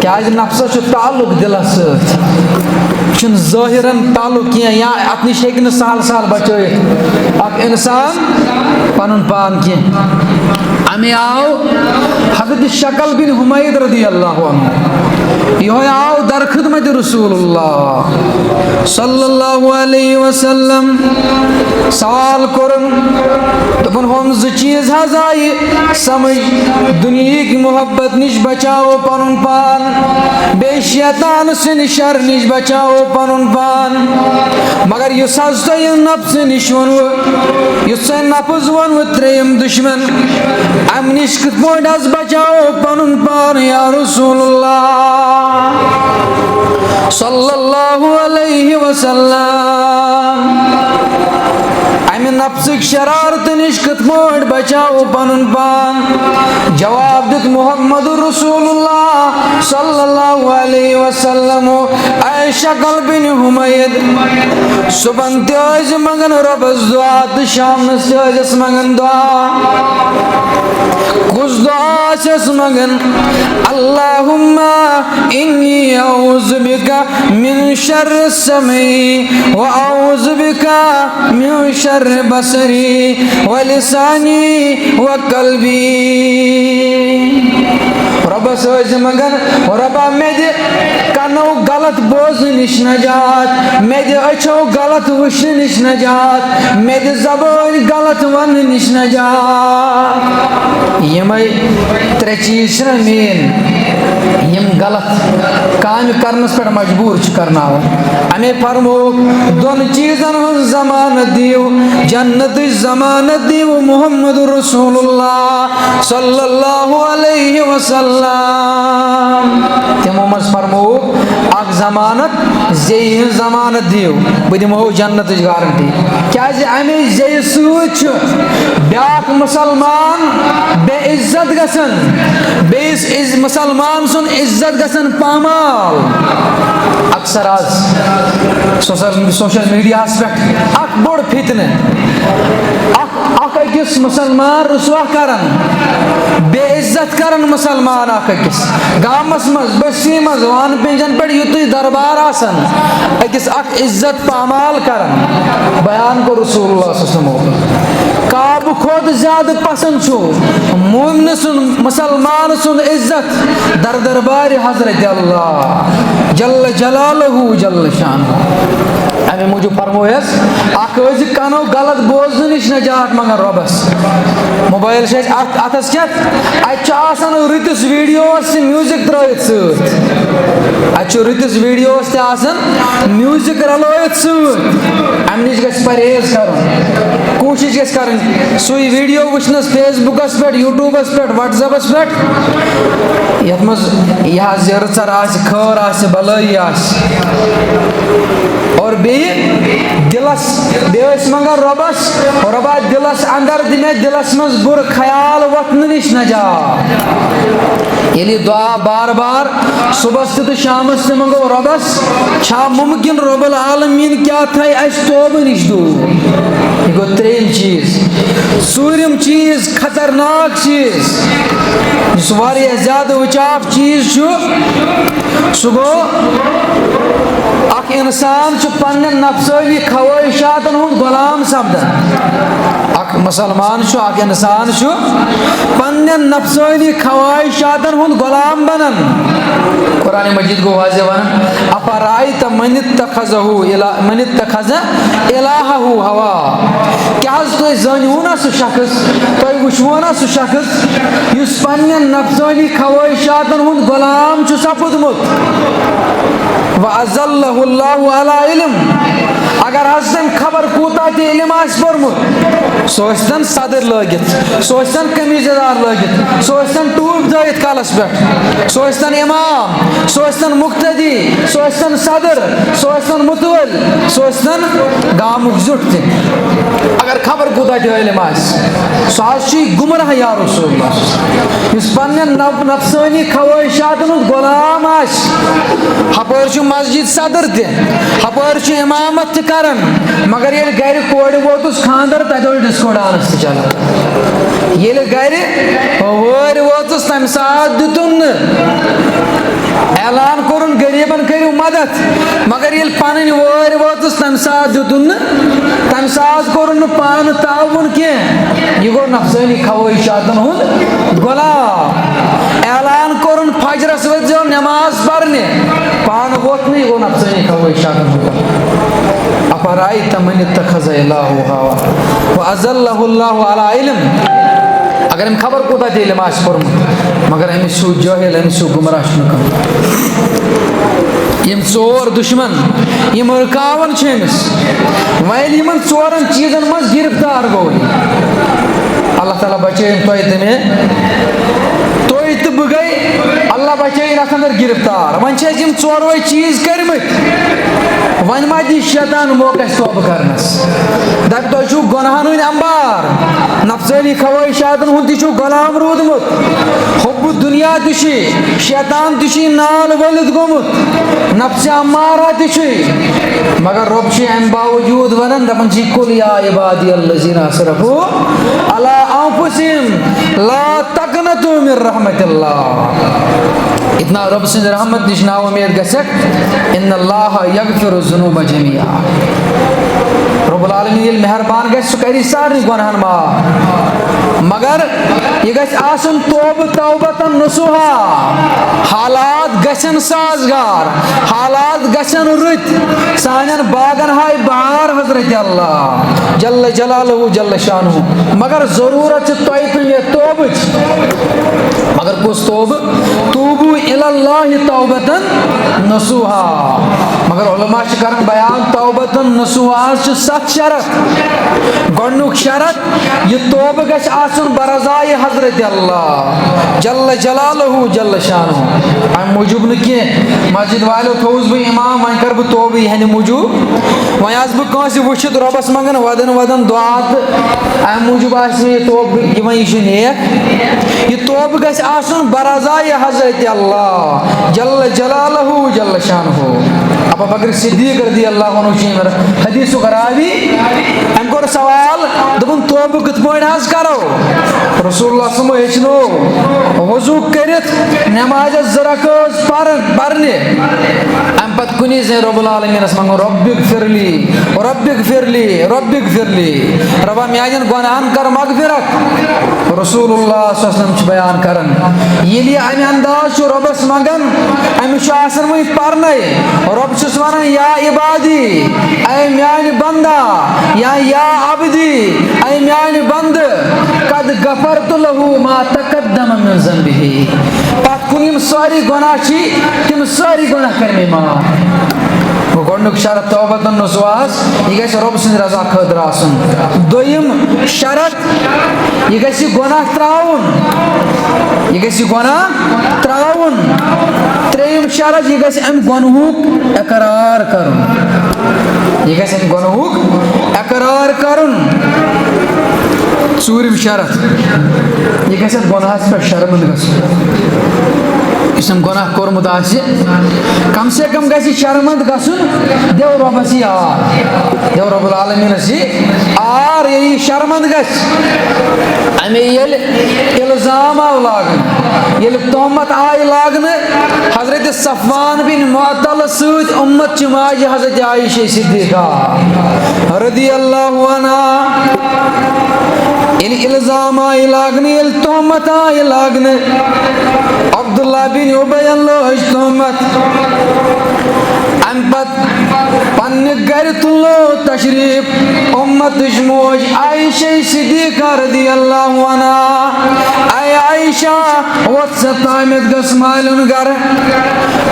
کیٛازِ نفسس چھُ تعلق دِلس سۭتۍ یہِ چھُنہٕ ظٲہِرن تعلق کینٛہہ یا اتھ نِش ہیٚکہِ نہٕ سہل سہل بچٲیِتھ اکھ انسان پنُن پان کینٛہہ امے آو حضرت شکل بن حمید رضی اللہ عنہ یِہوٚے آو در خدمت رسول اللہ صلی اللہ علیہ وسلم سوال کوٚرُن دوٚپُن ہُم زٕ چیٖز حظ آیہِ سمجھ دُنہِکۍ محبت نِش بچاوو پنُن پان بیٚیہِ شیطان سٕنٛدِ شر نِش بچاوو پنُن پان مگر یُس حظ تۄہہِ نفسہٕ نِش ووٚنوٕ یُس تۄہہِ نفس ووٚنوٕ ترٛیٚیِم دُشمن امہِ نِش کِتھ پٲٹھۍ حظ بچاوو پنُن پان یا رسول اللہ صلی اللہ علیہ وسلم امہِ نفسٕکۍ شرارتہٕ نِش کِتھ پٲٹھۍ بچاوو پنُن پان جواب دیُت محمد رسول اللہ صلی اللہ علیہ وسلم اے شکل بن حمید صبحن تہِ ٲسۍ منگان رۄبس دعا تہٕ شامنس تہِ ٲسِس منگان دعا کُس دعا چھس منگان اللہُمہ انی اعوذ بک من شر سمعی و اعوذ بک من شر بصری و لسانی و قلبی رۄبس ٲسۍ منگان رۄبا مےٚ دِ کنو غلط بوزنہٕ نِش نجات مےٚ دِ أچھو غلط وٕچھنہٕ نِش نجات مےٚ دِ زبٲنۍ غلط وننہٕ نِش نجات یِمے ترٛےٚ چیٖز چھِنہ مین یِم غلط کامہِ کرنس پٮ۪ٹھ مجبوٗر چھِ کرناوان امے فرمووُکھ دۄن چیٖزن ہُنٛد ضمانت دِیِو جنتٕچ ضمانت دِیِو محمد رسول اللہ صلی اللہ علیہ وسلم تِمو منٛز فرمووُکھ اکھ ضمانت زیٚیہِ ہٕنٛز ضمانت دِیِو بہٕ دِمہو جنتٕچ گارنٹی کیٛازِ امے زیٚیہِ سۭتۍ چھُ بیٛاکھ مُسلمان بے عزت گژھان بیٚیِس مُسلمان سُنٛد عزت گژھان پامال اکثر آز سوشل میڈیاہس پٮ۪ٹھ اکھ بوٚڑ فتنہٕ اکھ أکِس مُسلمان رسوا کران بے عزت کران مُسلمان اکھ أکِس گامس منٛز بستی منٛز وان پِنجن پٮ۪ٹھ یُتُے دربار آسان أکِس اکھ عزت پامال کران بیان کوٚر رسول اللہ صلی اللہ علیہ وسلم کعبہٕ کھۄتہٕ زیادٕ پسنٛد چھُ مومنہٕ سُنٛد مُسلمان سُنٛد عزت در دربارِ حضرت اللہ جل جلالہ جل شانہ امے موٗجوٗب فرمویس اکھ ٲسۍ کنو غلط بوزنہٕ نِش نجات منگان رۄبس موبایل چھِ اَسہِ اتھس کٮ۪تھ اتہِ چھُ آسان رٕتِس ویٖڈیوس تہِ میوٗزک ترٲیِتھ سۭتۍ اتہِ چھُ رٕتِس ویٖڈیوس تہِ آسان میوٗزک رلٲیِتھ سۭتۍ امہِ نِش گژھِ پرہیز کرُن کوٗشش گژھِ کرٕنۍ سُے ویٖڈیو وٕچھنس فیس بُکس پٮ۪ٹھ یوٗٹیوٗبس پٮ۪ٹھ وٹس ایپس پٮ۪ٹھ یتھ منٛز یہِ حظ یہِ رٕژر آسہِ خٲر آسہِ بلٲیی آسہِ اور بیٚیہِ دِلس بیٚیہِ ٲسۍ منگان رۄبس رۄبا دِلس اندر دِ مےٚ دِلس منٛز بُرٕ خیال وۄتھنہٕ نِش نجات ییٚلہِ یہِ دعا بار بار صبحس تہِ تہٕ شامس تہِ منگو رۄبس چھا مُمکِن رۄب العالمیٖن کیٛاہ تھایہِ اَسہِ توبہٕ نِش دوٗر یہِ گوٚو ترٛیٚیِم چیٖز ژوٗرِم چیٖز خطرناک چیٖز یُس واریاہ زیادٕ وٕچاپ چیٖز چھُ سُہ گوٚو اکھ انسان چھُ پننٮ۪ن نفسٲنی خوٲہشاتن ہُنٛد غلام سپدان اکھ مسلمان چھُ اکھ اِنسان چھُ پننٮ۪ن نفسٲنی خواہشاتن ہُنٛد غلام بنان. قرآن مجید گو واضح ونان افرائیت من اتخذ الہہ ہوا. کیا حظ تُہۍ زٲنِوٕ نا سُہ شخص, تُہۍ وٕچھوٕ نا سُہ شخص یُس پننٮ۪ن نفسٲنی خواہشاتن ہُنٛد غلام چھُ سپُدمُت. وَأَضَلَّهُ اللَّهُ عَلَىٰ عِلْم. اگر حظ تٔمۍ خبر کوٗتاہ تہِ علم آسہِ پوٚرمُت, سُہ ٲسۍتن صدر لٲگِتھ, سُہ ٲسۍتن قمیٖض یزار لٲگِتھ, سُہ ٲسۍتن ٹوٗپۍ دٲیِتھ کلس پٮ۪ٹھ, سُہ ٲسۍتن امام, سُہ ٲسۍتن مُقتدی, سُہ ٲسۍتن صدر, سُہ ٲسۍتن مُتوَل, سُہ ٲسۍتن گامُک زیُٹھ تہِ, اگر خبر کوٗتاہ تہِ علم آسہِ, سُہ حظ چھُے گُمراہ یا رسول اللہ. یُس پننٮ۪ن نفسٲنی خواہشاتن ہُنٛد غلام آسہِ, ہپٲرۍ چھُ مسجد صدر تہِ, ہپٲرۍ چھُ امامت تہِ کران, مگر ییٚلہِ گرِ کورِ ووتُس خاندر تتہِ اوس ڈسکو ڈانس تہِ چلان. ییٚلہِ گرِ وٲرۍ ووتُس تمہِ ساتہٕ دِتُن نہٕ اعلان کوٚرُن غریٖبن کٔرِو مدد, مگر ییٚلہِ پنٕنۍ وٲرۍ وٲژٕس تمہِ ساتہٕ دِتُن نہٕ, تمہِ ساتہٕ کوٚرُن نہٕ پانہٕ تعاوُن کینٛہہ, یہِ گوٚو نفسٲنی خواہشاتن ہُنٛد غلام. اعلان کوٚرُن فجرس ؤتھۍزیو نٮ۪ماز پرنہِ, پانہٕ ووٚتھ نہٕ, یہِ گوٚو نفسٲنی خواہشاتن ہُنٛد غلام. افرائیت من اتخذ الہہ ہوا وَأَضَلَّهُ اللَّهُ عَلَىٰ عِلْم. اگر أمۍ خبر کوٗتاہ تہِ علم آسہِ پوٚرمُت, مگر أمِس چھُ جٲہِل, أمِس چھُ گُمراہ چھُنہٕ کانٛہہ. یِم ژور دُشمن یِم رُکاوان چھِ أمِس, وۄنۍ ییٚلہِ یِمن ژورن چیٖزن منٛز گِرفتار گوٚو, اللہ تعالیٰ بچٲیِن تۄہہِ تہٕ مےٚ, تُہۍ تہٕ بہٕ گٔے اللہ بچٲیِن اتھ انٛدر گِرفتار. وۄنۍ چھِ اَسہِ یِم ژوروے چیٖز کٔرمٕتۍ, وۄنۍ ما دی شیطان موقع اَسہِ توبہٕ کرنس, دپہِ تۄہہِ چھُو گۄنہن ہٕنٛدۍ امبار, نفسٲنی خواہشاتن ہُنٛد تہِ چھُو غلام روٗدمُت, حُبہٕ دُنیا تہِ چھُے, شیطان تہِ چھُے نال ؤلِتھ گوٚمُت, نفسہِ امارہ تہِ چھُے, مگر رۄب چھُ امہِ باوجوٗد ونان دپان چھِ قُل یا عبادی الذین اسرفوا علی انفسہم لا تقنطوا من رحمت اللہ. اتنا رۄب سٕنٛزِ رحمت نِش نا اُمید گژھٮ۪کھ, ان اللہ یغفر الذنوب جمیعا. رب العالمین ییٚلہِ مہربان گژھِ سُہ کری سارنٕے گۄنہن معاف, مگر یہِ گژھِ آسُن توبہٕ توبتن نصوحا. حالات گژھن سازگار, حالات گژھن رٕتۍ, سانٮ۪ن باغن ہاے بہار حضرت اللہ جل جلالہ جل شانہ, مگر ضروٗرت چھِ تۄہہِ تہٕ مےٚ توبٕچ. مگر کُس توبہٕ؟ توبوٗ اِلَى اللہِ توبتن نصوحا. مگر علما چھِ کران بیان توبتن نصوحاہس چھِ 7 شرط. گۄڈنیُک شرط, یہِ توبہٕ گژھِ آسُن برضایہِ حضرت اللہ جل جلالہ جل شانہ. امہِ موٗجوٗب نہٕ کینٛہہ مسجد والیو تھووُس بہٕ امام, وۄنۍ کرٕ بہٕ توبہٕ یِہنٛدِ موٗجوٗب, وۄنۍ آسہٕ بہٕ کٲنٛسہِ وٕچھِتھ رۄبس منٛگان ودن دعا, تہٕ امہِ موٗجوٗب آسہِ نہٕ یہِ توبہٕ یِوان, یہِ چھُ نیک. یہِ توبہٕ گژھِ آسُن برضایہِ حضرت اللہ جل جلالہ جل شانہ. ابو بکر صدیق رضی اللہ عنہ چھِ حدیثُک راوی, أمۍ کوٚر سوال, دوٚپُن توبہٕ کِتھ پٲٹھۍ حظ کرو؟ رسول اللہ صلی اللہ علیہ وسلم ہیٚچھنو وضوٗ کٔرِتھ نٮ۪مازٮ۪س 2 رکٲژ پرنہِ, امہِ پتہٕ کُنی زٔنۍ رۄب العالمیٖنس منٛگُن رۄبِ اغفِرلی رۄبِ اغفِرلی رۄبِ اغفِرلی, رۄبا میانٮ۪ن گۄنہن کر مغفرت. رسول اللہ صلی اللہ علیہ وسلم چھُ بیان کران, ییٚلہِ یہِ امہِ انداز چھُ رۄبس منٛگان, أمِس چھُ آسان وۄنۍ پرنے, رۄب چھُس ونان یا عبادی, اے میانہِ بندا, یا عبدی, اے میانہِ بندٕ, قد غفرت لہو ما تقدم من ذنبہ. پتہٕ کُن یِم سٲری گۄناہ چھِ, تِم سٲری گۄناہ کر مےٚ معاف. گۄڈنیُک شرط توبتن نصوحاہس, یہِ گژھِ رۄب سٕنٛدِ رضا خٲطرٕ آسُن. دوٚیِم شرط, یہِ گژھِ یہِ گۄناہ ترٛاوُن, یہِ گژھِ یہِ گۄناہ ترٛاوُن. ترٛیٚیِم شرط, یہِ گژھِ امہِ گۄنہُک اقرار کرُن, یہِ گژھِ امہِ گۄنہُک اقرار کرُن. ژوٗرِم شرط, یہِ گژھِ اتھ گۄناہس پٮ۪ٹھ شرمنٛد گژھُن. یُس أمۍ گۄناہ کوٚرمُت آسہِ, کم سے کم گژھِ یہِ شرمنٛد گژھُن, دِو رۄبس یہِ آر, دِو رۄب العالمیٖنس یہِ آر. ییٚلہِ یہِ شرمنٛد گژھِ, اَمے ییٚلہِ الزام آو لاگنہٕ, یل تہمت آئی لاگن حضرت صفوان بن معطل سۭتۍ اُمت چہِ ماجہِ حضرت عائشہ صدیقہ رضی اللہ عنہا یل الزام آئی لاگن یل تہمت آئی لاگن عبداللہ بن ابی لوج تہمت ام پت پنہ گر تلو تشریف امتچ موج عائشہ صدیقہ رضی اللہ عنہا اے عائشہ وت سا تامت گس مالن گر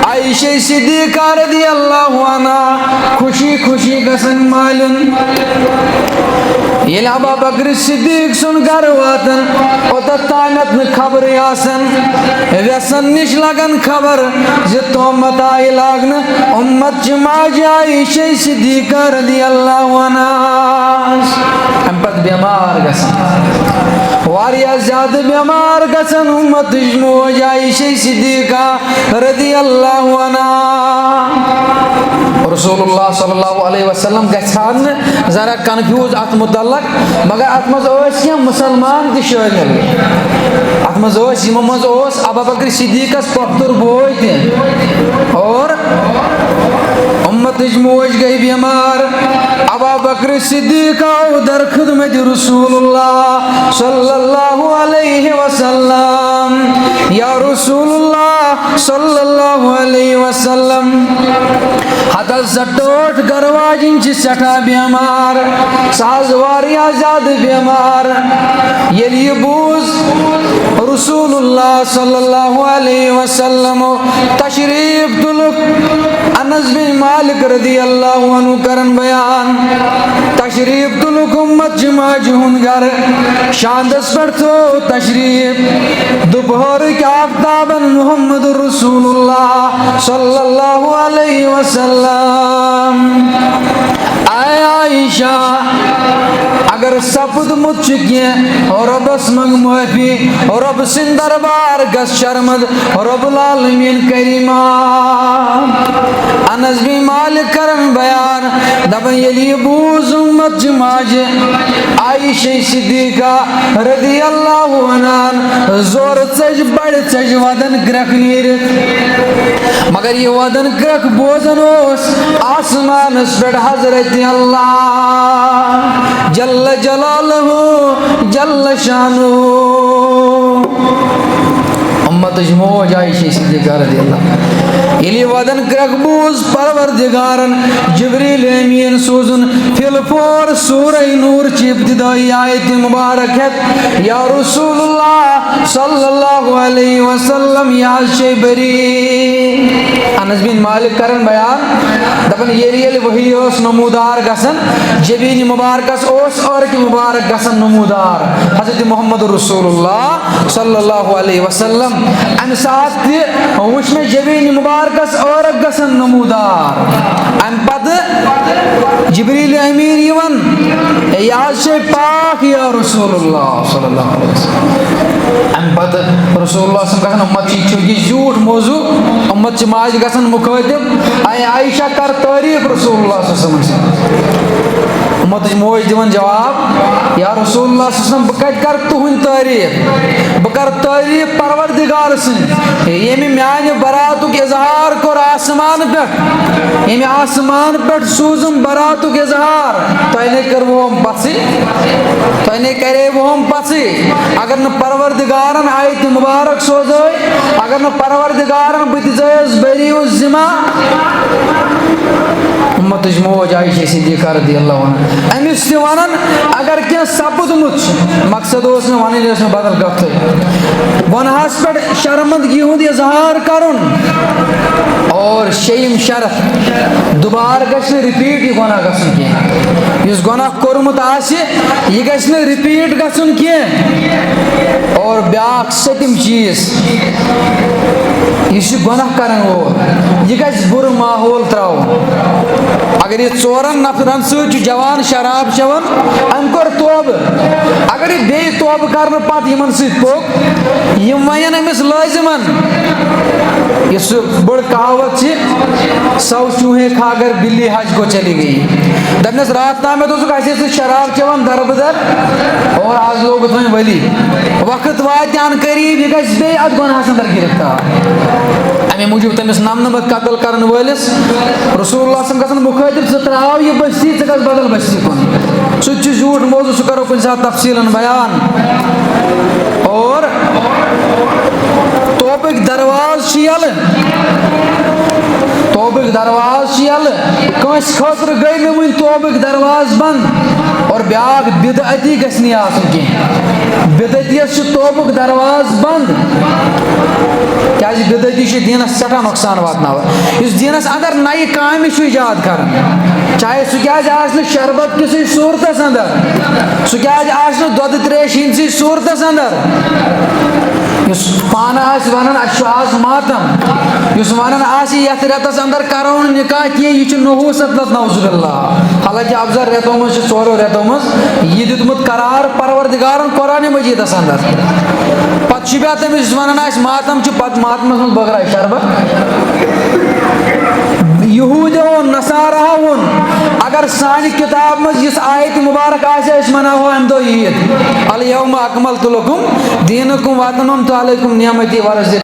عائشہ صدیقہ رضی اللہ عنہا خوشی خوشی گسن مالن یل ابا بکر صدیق سن گر واتن اوتت تامت نہ خبر آسن ویسن نش لگن خبر ز تہمت آئی لاگن امت چہ ماجہِ عائشہ صدیقہ رضی اللہ عنہا ام پت بیمار گژھن واریاہ زیادہ بیمار گژھن امتچ موج عائشہ صدیقہ رضی اللہ عنہا رسول اللہ صلی اللہ علیہ وسلم گھان ذرا کنفیوز ات متعلق مگر ات مز کینٛہہ مسلمان تہِ شٲمِل ات مز یمو مز ابا بکر صدیقس پۄپھتُر بوے تہِ اور امتچ موج گئی بیمار ابا بکر صدیق آو در خدمت رسول اللہ صلی اللہ علیہ وسلم یا رسول اللہ صلی اللہ علیہ وسلم حدث زٹوٹ گرواجن چھ سٹھا بیمار ساز واریاہ زیادہ بیمار یل یہ بوز رسول اللہ صلی اللہ علیہ وسلم تشریف تلک انس بن مالک رضی اللہ عنہ کرن بیان تشریف تلک امت جماج ہن گر شاندس پر تو تشریف دوپہر کے آفتابن محمد رسول اللہ صلی اللہ علیہ وسلم اے عائشہ اگر سپد مت چکیں ربس منگ معافی رب سن دربار گس شرمد رب العالمین کریمہ انس بن مالک کرن بیان دبن یلی بوز امت جماج عائشہ صدیقہ رضی اللہ عنہ زور چج بڑ چج ودن گرک نیرت مگر یہ ودن گرک بوزن اس آسمان اس پر حضرت اللہ جل جلالہ جل شانہ امت موج عائشہ صدیقہ رضی اللہ یلی ودن گرک بوز پروردگارن جبریل امین سوزن فی الفور سورہ نور چی ابتدائی آیت مبارک ہے یا رسول اللہ صلی اللہ علیہ وسلم یا شیبری انس بن مالک کرن بیان دپن یلی وحی اس نمودار گسن جبین مبارکس اس اور کی مبارک گسن نمودار حضرت محمد رسول اللہ صلی اللہ علیہ وسلم ام ساتھ وچ میں جبین مبارکس اور گسن نمودار ام پد جبریل امین یون یا شے پاک یا رسول اللہ صلی اللہ علیہ وسلم ام پد رسول اللہ صلی اللہ علیہ وسلم امت چھ یہ جھوٹ موضوع امت چھ ماج گسن مخاطب اے عائشہ کر تعریف رسول اللہ صلی اللہ علیہ وسلم امت موج دیون جواب یا رسول اللہ صلی اللہ علیہ وسلم بکت کر تہن تعریف بکر تعریف پروردگار سن یمی میان براتک اظہار کر آسمان پہ یمی آسمان پہ سوزم براتک اظہار تو نے کر وہ ہم پسی تو نے کرے وہ ہم پسی اگر نہ پروردگارن آیت مبارک سوزوئی اگر نہ پروردگارن بتزیز بری و زما امت موج عائشہ صدیقہ رضی اللہ عنہ امس تہ ونان اگر کیا سپدمت مقصد اس میں ونن اس میں بدل کتھ گناہس پہ شرمندگی ہند اظہار کرن اور شیم شرط دوبارہ گژھِ رپیٹ یہ گناہ گژھن کی اس گناہ کورمت آسہِ یہ گژھِ رپیٹ گژھن کی اور بیاکھ سٔتِم چیز یہ گناہ کرن وول یہ گژھِ بُرٕ ماحول تراوُن اگر یہ ژورن نفرن سۭتۍ چھُ جوان شراب چٮ۪وان أمۍ کوٚر توبہٕ اگر یہِ بیٚیہِ توبہٕ کرنہٕ پتہٕ یِمن سۭتۍ پوٚک یِم ونن أمِس لٲزِمن یہ سُہ بٔڑ کہاوت چھِ سو چوہے کھا کر بلی حج کو چلی گئی دپنس رات تامتھ اوسُکھ اَسے سۭتۍ شراب چٮ۪وان دربدر اور آز لوگُت وۄنۍ ؤلی وقت واتہِ ان قریب یہِ گژھِ بیٚیہِ اتھ گۄناہس انٛدر گرفتار امی موٗجوٗب تٔمِس نمنمت قتل کرن وٲلِس رسول اللہ صلی اللہ علیہ وسلم مُخٲطب ژٕ تراو یہِ بستی ژٕ گژھ بدل بستی کُن سُہ تہِ چھُ زیوٗٹھ موضوٗع سُہ کرو کُنہِ ساتہٕ تفصیٖلن بیان اور توبٕکۍ درواز چھِ یلہٕ توبٕکۍ درواز چھِ یلہٕ کٲنٛسہِ خٲطرٕ گٔے نہٕ وُنہِ توبٕکۍ درواز بنٛد اور بیاکھ بدعتی گژھِ نہٕ آسُن کینٛہہ بدعتیس چھُ توبُک درواز بنٛد کیازِ بدعتی چھُ دیٖنس سٮ۪ٹھاہ نۄقصان واتناوان یُس دیٖنس انٛدر نَیہِ کامہِ چھُ ایجاد کران چاہے سُہ کیازِ آسہِ نہٕ شربت کِسٕے صوٗرتس انٛدر سُہ کیازِ آسہِ نہٕ دۄدٕ تریش ہِنٛدسٕے صوٗرتس انٛدر یُس پانہٕ آسہِ ونان اَسہِ چھُ آز ماتم یُس ونان آسہِ یتھ رٮ۪تس انٛدر کرو نہٕ نکاح کینٛہہ یہِ چھُ نحوٗست نعوذ باللہ حالانکہ افضل رٮ۪تو منٛز چھِ ژورو رٮ۪تو منٛز یہِ دیُتمُت قرار پروردگارن قرآنِ مجیٖدس انٛدر پتہٕ چھُ بیٚیہِ تٔمِس یُس ونان آسہِ ماتم چھُ پتہٕ ماتمس منٛز بٲگراے شربت یہوٗدیو نصاراہو ووٚن اگر سانہِ کِتاب منٛز یِژھ آیتہِ مُبارک آسہِ أسۍ مناوہو امہِ دۄہ عیٖد الیومَ اکملتُ لَکُم دیٖنَکُم وَاتَمَمتُ علیکُم نعمتی ورضیت